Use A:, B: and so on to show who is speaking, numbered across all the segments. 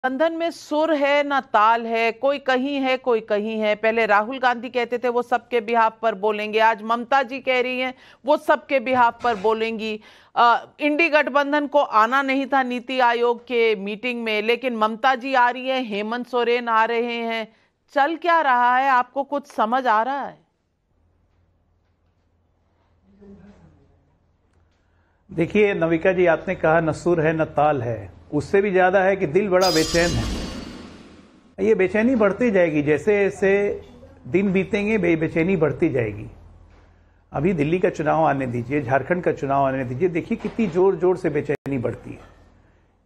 A: गठबंधन में सुर है ना ताल है, कोई कहीं है कोई कहीं है। पहले राहुल गांधी कहते थे वो सबके बिहाफ पर बोलेंगे, आज ममता जी कह रही हैं वो सबके बिहाफ पर बोलेंगी। इंडी गठबंधन को आना नहीं था नीति आयोग के मीटिंग में, लेकिन ममता जी आ रही है, हेमंत सोरेन आ रहे हैं। चल क्या रहा है, आपको कुछ समझ आ रहा है?
B: देखिए नविका जी, आपने कहा न सुर है न ताल है, उससे भी ज्यादा है कि दिल बड़ा बेचैन है। ये बेचैनी बढ़ती जाएगी, जैसे जैसे दिन बीतेंगे बेचैनी बढ़ती जाएगी। अभी दिल्ली का चुनाव आने दीजिए, झारखंड का चुनाव आने दीजिए, देखिए कितनी जोर जोर से बेचैनी बढ़ती है।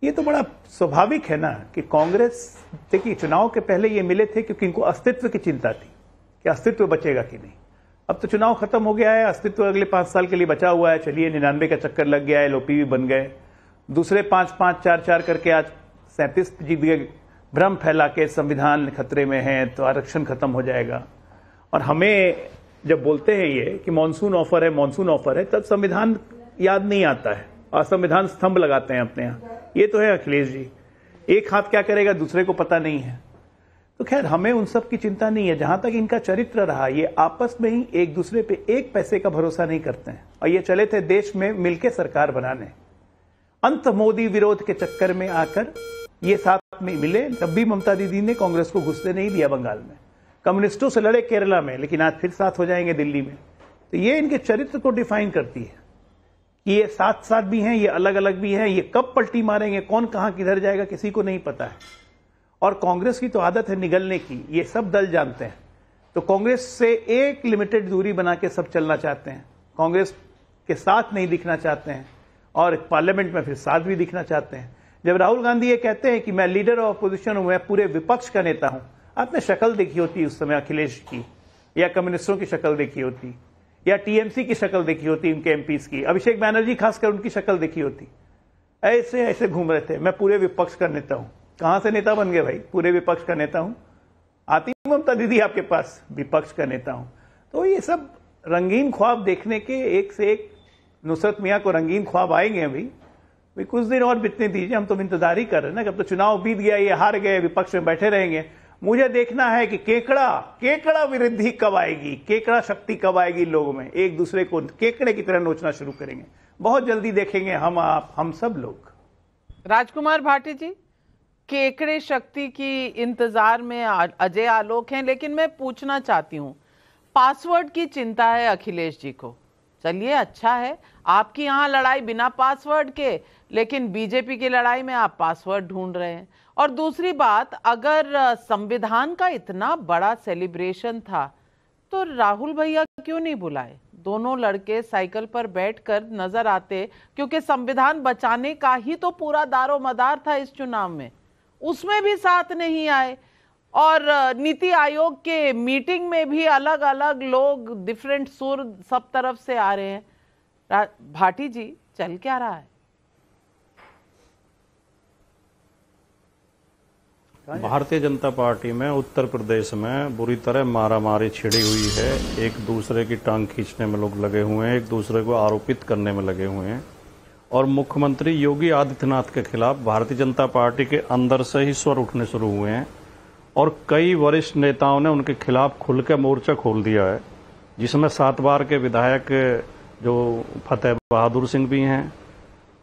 B: ये तो बड़ा स्वाभाविक है ना कि कांग्रेस, देखिए चुनाव के पहले ये मिले थे क्योंकि इनको अस्तित्व की चिंता थी कि अस्तित्व बचेगा कि नहीं। अब तो चुनाव खत्म हो गया है, अस्तित्व अगले 5 साल के लिए बचा हुआ है। चलिए 99 का चक्कर लग गया है, एलओपी भी बन गए, दूसरे 5-5, 4-4 करके आज 37 जीत गए। भ्रम फैला के संविधान खतरे में है तो आरक्षण खत्म हो जाएगा। और हमें जब बोलते हैं ये कि मानसून ऑफर है, मानसून ऑफर है, तब संविधान याद नहीं आता है और संविधान स्तंभ लगाते हैं अपने यहाँ। ये तो है अखिलेश जी, एक हाथ क्या करेगा दूसरे को पता नहीं है। तो खैर हमें उन सब की चिंता नहीं है। जहां तक इनका चरित्र रहा, ये आपस में ही एक दूसरे पे एक पैसे का भरोसा नहीं करते हैं और ये चले थे देश में मिलकर सरकार बनाने। अंत मोदी विरोध के चक्कर में आकर ये साथ में मिले, तब भी ममता दीदी ने कांग्रेस को घुसने नहीं दिया बंगाल में। कम्युनिस्टों से लड़े केरला में, लेकिन आज फिर साथ हो जाएंगे दिल्ली में। तो ये इनके चरित्र को डिफाइन करती है कि ये साथ साथ भी हैं, ये अलग अलग भी हैं। ये कब पलटी मारेंगे, कौन कहां किधर जाएगा, किसी को नहीं पता है। और कांग्रेस की तो आदत है निगलने की, ये सब दल जानते हैं। तो कांग्रेस से एक लिमिटेड दूरी बना के सब चलना चाहते हैं, कांग्रेस के साथ नहीं दिखना चाहते हैं और पार्लियामेंट में फिर साथ भी दिखना चाहते हैं। जब राहुल गांधी ये कहते हैं कि मैं लीडर ऑफ अपोजिशन हूं, मैं पूरे विपक्ष का नेता हूं, आपने शक्ल देखी होती उस समय अखिलेश की, या कम्युनिस्टों की शक्ल देखी होती, या टीएमसी की शक्ल देखी होती, इनके एमपीज की, अभिषेक बैनर्जी खासकर उनकी शक्ल देखी होती। ऐसे ऐसे घूम रहे थे, मैं पूरे विपक्ष का नेता हूं। कहां से नेता बन गए भाई, पूरे विपक्ष का नेता हूं। आती ममता दीदी आपके पास, विपक्ष का नेता हूं। तो ये सब रंगीन ख्वाब देखने के एक से एक, नुसरत मियां को रंगीन ख्वाब आएंगे अभी कुछ दिन और बीतने दीजिए। हम तो इंतजार ही कर रहे हैं ना, कब तो चुनाव बीत गया, ये हार गए, विपक्ष में बैठे रहेंगे। मुझे देखना है कि केकड़ा वृद्धि कब आएगी, केकड़ा शक्ति कब आएगी लोगों में, एक दूसरे को केकड़े की तरह नोचना शुरू करेंगे। बहुत जल्दी देखेंगे हम, आप, हम सब लोग।
A: राजकुमार भाटी जी, केकड़े शक्ति की इंतजार में अजय आलोक हैं, लेकिन मैं पूछना चाहती हूं, पासवर्ड की चिंता है अखिलेश जी को। चलिए अच्छा है, आपकी यहां लड़ाई बिना पासवर्ड के, लेकिन बीजेपी की लड़ाई में आप पासवर्ड ढूंढ रहे हैं। और दूसरी बात, अगर संविधान का इतना बड़ा सेलिब्रेशन था तो राहुल भैया क्यों नहीं बुलाए? दोनों लड़के साइकिल पर बैठकर नजर आते, क्योंकि संविधान बचाने का ही तो पूरा दारो मदार था इस चुनाव में, उसमें भी साथ नहीं आए। और नीति आयोग के मीटिंग में भी अलग अलग लोग, डिफरेंट सुर सब तरफ से आ रहे हैं। भाटी जी, चल क्या रहा है?
C: भारतीय जनता पार्टी में उत्तर प्रदेश में बुरी तरह मारामारी छिड़ी हुई है। एक दूसरे की टांग खींचने में लोग लगे हुए हैं, एक दूसरे को आरोपित करने में लगे हुए हैं। और मुख्यमंत्री योगी आदित्यनाथ के खिलाफ भारतीय जनता पार्टी के अंदर से ही स्वर उठने शुरू हुए हैं और कई वरिष्ठ नेताओं ने उनके खिलाफ खुल के मोर्चा खोल दिया है, जिसमें 7 बार के विधायक जो फतेह बहादुर सिंह भी हैं,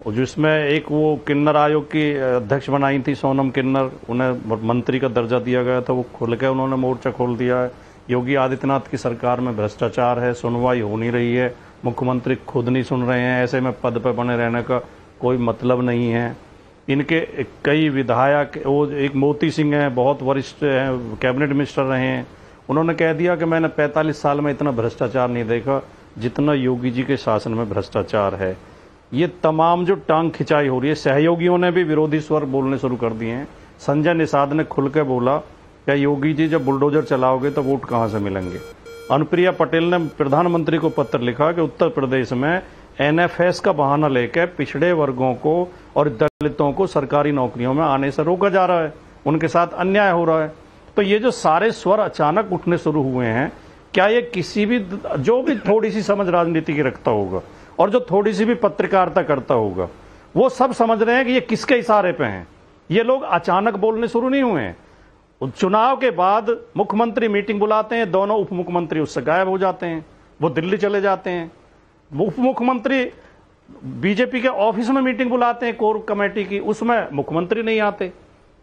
C: और जिसमें एक वो किन्नर आयोग की अध्यक्ष बनाई थी सोनम किन्नर, उन्हें मंत्री का दर्जा दिया गया था, वो खुल के उन्होंने मोर्चा खोल दिया है। योगी आदित्यनाथ की सरकार में भ्रष्टाचार है, सुनवाई हो नहीं रही है, मुख्यमंत्री खुद नहीं सुन रहे हैं, ऐसे में पद पर बने रहने का कोई मतलब नहीं है। इनके कई विधायक, वो एक मोती सिंह हैं, बहुत वरिष्ठ हैं, कैबिनेट मिनिस्टर रहे हैं, उन्होंने कह दिया कि मैंने 45 साल में इतना भ्रष्टाचार नहीं देखा जितना योगी जी के शासन में भ्रष्टाचार है। ये तमाम जो टांग खिंचाई हो रही है, सहयोगियों ने भी विरोधी स्वर बोलने शुरू कर दिए हैं। संजय निषाद ने खुल के बोला, क्या योगी जी जब बुलडोजर चलाओगे तो वोट कहां से मिलेंगे? अनुप्रिया पटेल ने प्रधानमंत्री को पत्र लिखा कि उत्तर प्रदेश में एनएफएस का बहाना लेकर पिछड़े वर्गों को और दलितों को सरकारी नौकरियों में आने से रोका जा रहा है, उनके साथ अन्याय हो रहा है। तो ये जो सारे स्वर अचानक उठने शुरू हुए हैं, क्या ये किसी भी, जो भी थोड़ी सी समझ राजनीति की रखता होगा और जो थोड़ी सी भी पत्रकारिता करता होगा, वो सब समझ रहे हैं कि ये किसके इशारे पे हैं। ये लोग अचानक बोलने शुरू नहीं हुए हैं। चुनाव के बाद मुख्यमंत्री मीटिंग बुलाते हैं, दोनों उप मुख्यमंत्री उससे गायब हो जाते हैं, वो दिल्ली चले जाते हैं। उप मुख्यमंत्री बीजेपी के ऑफिस में मीटिंग बुलाते हैं कोर कमेटी की, उसमें मुख्यमंत्री नहीं आते।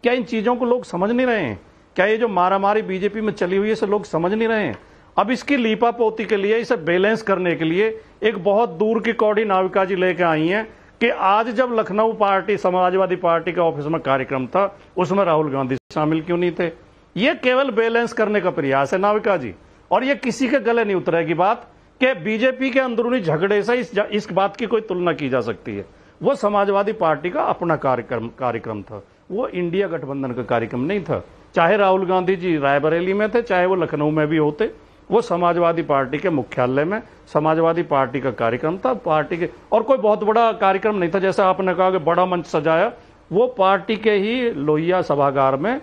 C: क्या इन चीजों को लोग समझ नहीं रहे हैं? क्या ये जो मारामारी बीजेपी में चली हुई है इसे लोग समझ नहीं रहे हैं? अब इसकी लीपापोती के लिए, इसे बैलेंस करने के लिए एक बहुत दूर की कौड़ी नाविका जी लेके आई हैं कि आज जब लखनऊ पार्टी समाजवादी पार्टी के ऑफिस में कार्यक्रम था, उसमें राहुल गांधी शामिल क्यों नहीं थे? ये केवल बैलेंस करने का प्रयास है नाविका जी, और ये किसी के गले नहीं उतरेगी बात कि बीजेपी के अंदरूनी झगड़े से इस बात की कोई तुलना की जा सकती है। वो समाजवादी पार्टी का अपना कार्यक्रम था, वो इंडिया गठबंधन का कार्यक्रम नहीं था। चाहे राहुल गांधी जी रायबरेली में थे, चाहे वो लखनऊ में भी होते, वो समाजवादी पार्टी के मुख्यालय में समाजवादी पार्टी का कार्यक्रम था, पार्टी के, और कोई बहुत बड़ा कार्यक्रम नहीं था जैसा आपने कहा कि बड़ा मंच सजाया। वो पार्टी के ही लोहिया सभागार में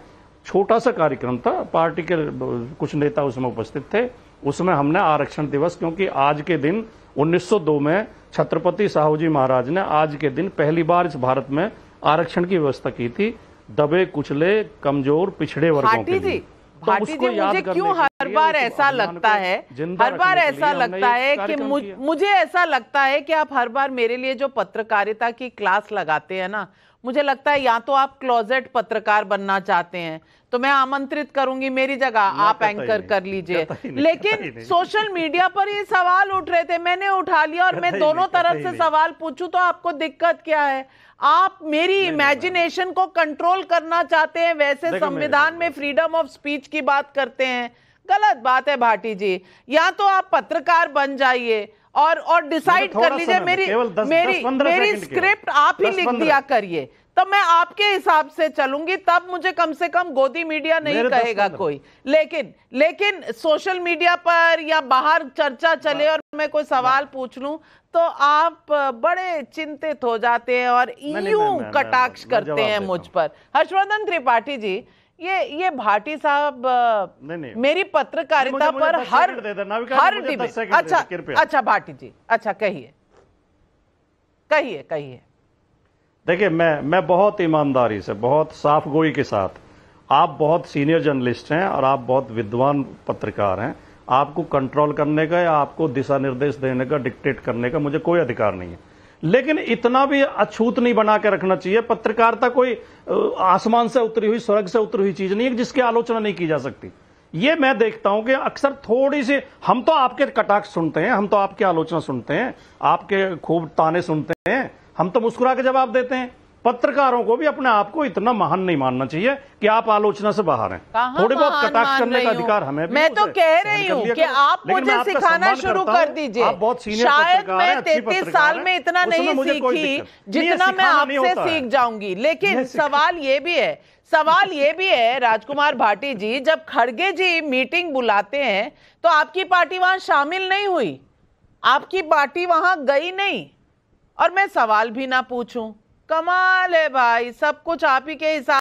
C: छोटा सा कार्यक्रम था, पार्टी के कुछ नेता उसमें उपस्थित थे। उसमें हमने आरक्षण दिवस, क्योंकि आज के दिन 1902 में छत्रपति साहू जी महाराज ने आज के दिन पहली बार इस भारत में आरक्षण की व्यवस्था की थी, दबे कुचले कमजोर पिछड़े वर्गों के लिए।
A: भाटी जी, मुझे क्यों हर बार ऐसा लगता है, हर बार ऐसा लगता है कि मुझे ऐसा लगता है कि आप हर बार मेरे लिए जो पत्रकारिता की क्लास लगाते हैं ना, मुझे लगता है या तो आप क्लोजेट पत्रकार बनना चाहते हैं तो मैं आमंत्रित करूंगी, मेरी जगह आप एंकर कर लीजिए। लेकिन सोशल मीडिया पर ये सवाल उठ रहे थे, मैंने उठा लिया, और मैं दोनों तरफ से सवाल पूछूं तो आपको दिक्कत क्या है? आप मेरी इमेजिनेशन को कंट्रोल करना चाहते हैं, वैसे संविधान में फ्रीडम ऑफ स्पीच की बात करते हैं। गलत बात है भाटी जी, या तो आप पत्रकार बन जाइए और डिसाइड कर लीजिए। मेरी स्क्रिप्ट आप ही लिख दिया करिए, तब मैं आपके हिसाब से चलूंगी, तब मुझे कम से कम गोदी मीडिया नहीं कहेगा कोई। लेकिन सोशल मीडिया पर या बाहर चर्चा चले और मैं कोई सवाल पूछ लूं तो आप बड़े चिंतित हो जाते हैं और यूं कटाक्ष करते हैं मुझ पर। हर्षवर्धन त्रिपाठी जी, ये भाटी साहब मेरी पत्रकारिता पर हर डिबेट। अच्छा भाटी जी, अच्छा कहिए।
C: देखिए, मैं बहुत ईमानदारी से, बहुत साफ गोई के साथ, आप बहुत सीनियर जर्नलिस्ट हैं और आप बहुत विद्वान पत्रकार हैं, आपको कंट्रोल करने का या आपको दिशा निर्देश देने का, डिक्टेट करने का मुझे कोई अधिकार नहीं है। लेकिन इतना भी अछूत नहीं बना के रखना चाहिए। पत्रकारिता कोई आसमान से उतरी हुई, स्वर्ग से उतरी हुई चीज नहीं है जिसकी आलोचना नहीं की जा सकती। ये मैं देखता हूं कि अक्सर थोड़ी सी, हम तो आपके कटाक्ष सुनते हैं, हम तो आपकी आलोचना सुनते हैं, आपके खूब ताने सुनते हैं, हम तो मुस्कुरा के जवाब देते हैं। पत्रकारों को भी अपने आप को इतना महान नहीं मानना चाहिए कि आप आलोचना से बाहर हैं। थोड़ी बहुत कटाक्ष करने का अधिकार हमें भी।
A: मैं तो कह रही हूँ कि आप मुझे सिखाना शुरू कर दीजिए। शायद मैं 33 साल में इतना नहीं सीखी जितना मैं आपसे सीख जाऊंगी। लेकिन सवाल ये भी है राजकुमार भाटी जी, जब खड़गे जी मीटिंग बुलाते हैं तो आपकी पार्टी वहां शामिल नहीं हुई, आपकी पार्टी वहां गई नहीं, और मैं सवाल भी ना पूछूं। कमाल है भाई, सब कुछ आप ही के हिसाब